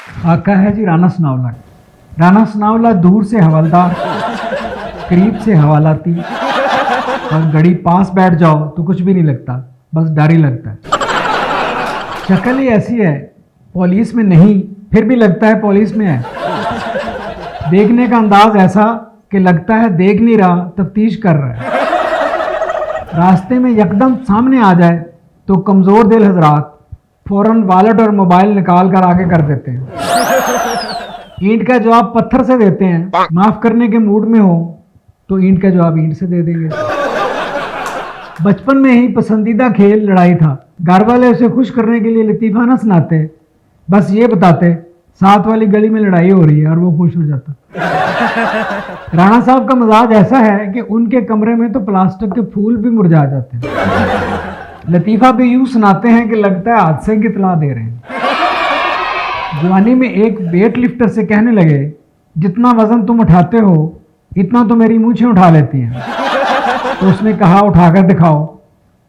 खाका है जी राना सनाउल्लाह। राना सनाउल्लाह दूर से हवलदार, करीब से हवालाती, और घड़ी पास बैठ जाओ तो कुछ भी नहीं लगता, बस डर ही लगता है। शक्ल ही ऐसी है, पुलिस में नहीं फिर भी लगता है पुलिस में है। देखने का अंदाज ऐसा कि लगता है देख नहीं रहा, तफ्तीश कर रहा है। रास्ते में यकदम सामने आ जाए तो कमज़ोर दिल हजरात फौरन वॉलेट और मोबाइल निकाल कर आगे कर देते हैं। ईंट का जवाब पत्थर से देते हैं, माफ करने के मूड में हो तो ईंट का जवाब ईंट से दे देंगे। बचपन में ही पसंदीदा खेल लड़ाई था। घर वाले उसे खुश करने के लिए लतीफ़ा न सुनाते, बस ये बताते साथ वाली गली में लड़ाई हो रही है और वो खुश हो जाता। राणा साहब का मजाज ऐसा है कि उनके कमरे में तो प्लास्टिक के फूल भी मुरझा जाते हैं। लतीफ़ा भी यूं सुनाते हैं कि लगता है हादसे की इत्तला दे रहे हैं। जवानी में एक वेट लिफ्टर से कहने लगे, जितना वजन तुम उठाते हो इतना तो मेरी मूंछें उठा लेती हैं। तो उसने कहा उठाकर दिखाओ,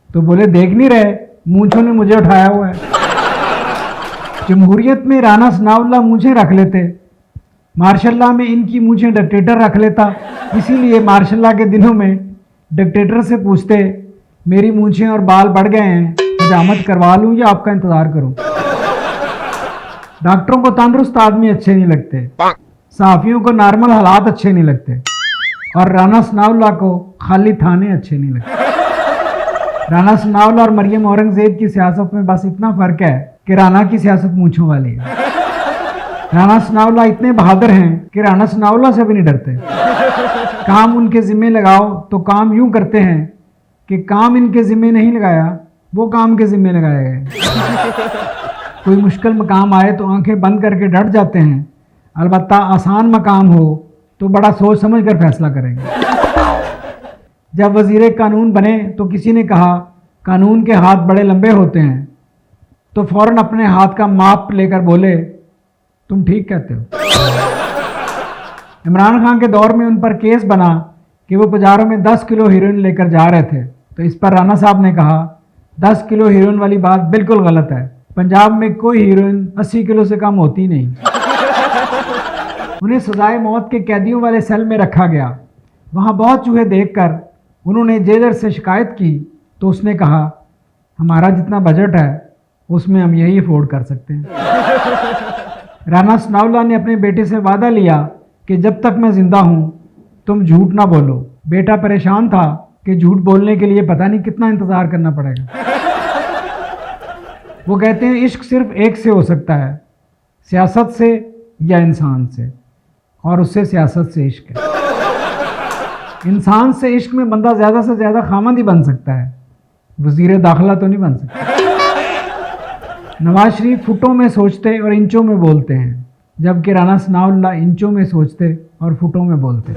तो बोले देख नहीं रहे, मूंछों ने मुझे उठाया हुआ है। जमहूरियत में राना सनाउल्लाह मूंछें रख लेते, मार्शल्लाह में इनकी मूंछें डिक्टेटर रख लेता। इसीलिए मार्शल्लाह के दिनों में डिक्टेटर से पूछते, मेरी मूंछें और बाल बढ़ गए हैं, हजामत करवा लूं या आपका इंतजार करूं। डॉक्टरों को तंदुरुस्त आदमी अच्छे नहीं लगते, सहाफियों को नॉर्मल हालात अच्छे नहीं लगते, और राना सनाउल्लाह को खाली थाने अच्छे नहीं लगते। राना सनाउल्लाह और मरियम औरंगजेब की सियासत में बस इतना फर्क है कि राना की सियासत मूंछों वाली है। राना सनाउल्लाह इतने बहादुर हैं कि राना सनाउल्लाह से भी नहीं डरते। काम उनके जिम्मे लगाओ तो काम यूं करते हैं कि काम इनके जिम्मे नहीं लगाया, वो काम के जिम्मे लगाए गए। कोई मुश्किल मकाम आए तो आंखें बंद करके डट जाते हैं, अलबत्ता आसान मकाम हो तो बड़ा सोच समझ कर फैसला करेंगे। जब वजीर कानून बने तो किसी ने कहा कानून के हाथ बड़े लंबे होते हैं, तो फौरन अपने हाथ का माप लेकर बोले तुम ठीक कहते हो। इमरान खान के दौर में उन पर केस बना कि वो बाजारों में 10 किलो हीरोइन लेकर जा रहे थे, तो इस पर राणा साहब ने कहा 10 किलो हीरोइन वाली बात बिल्कुल गलत है, पंजाब में कोई हीरोइन 80 किलो से कम होती नहीं। उन्हें सजाए मौत के कैदियों वाले सेल में रखा गया। वहाँ बहुत चूहे देखकर उन्होंने जेलर से शिकायत की, तो उसने कहा हमारा जितना बजट है उसमें हम यही अफोर्ड कर सकते हैं। राना सनाउल्लाह ने अपने बेटे से वादा लिया कि जब तक मैं जिंदा हूँ तुम झूठ ना बोलो। बेटा परेशान था कि झूठ बोलने के लिए पता नहीं कितना इंतज़ार करना पड़ेगा। वो कहते हैं इश्क सिर्फ एक से हो सकता है, सियासत से या इंसान से, और उससे सियासत से इश्क है। इंसान से इश्क में बंदा ज़्यादा से ज़्यादा खामंद ही बन सकता है, वज़ीर दाखिला तो नहीं बन सकता। नवाज शरीफ फुटों में सोचते और इंचों में बोलते हैं, जबकि राना सनाउल्लाह इंचों में सोचते और फुटों में बोलते।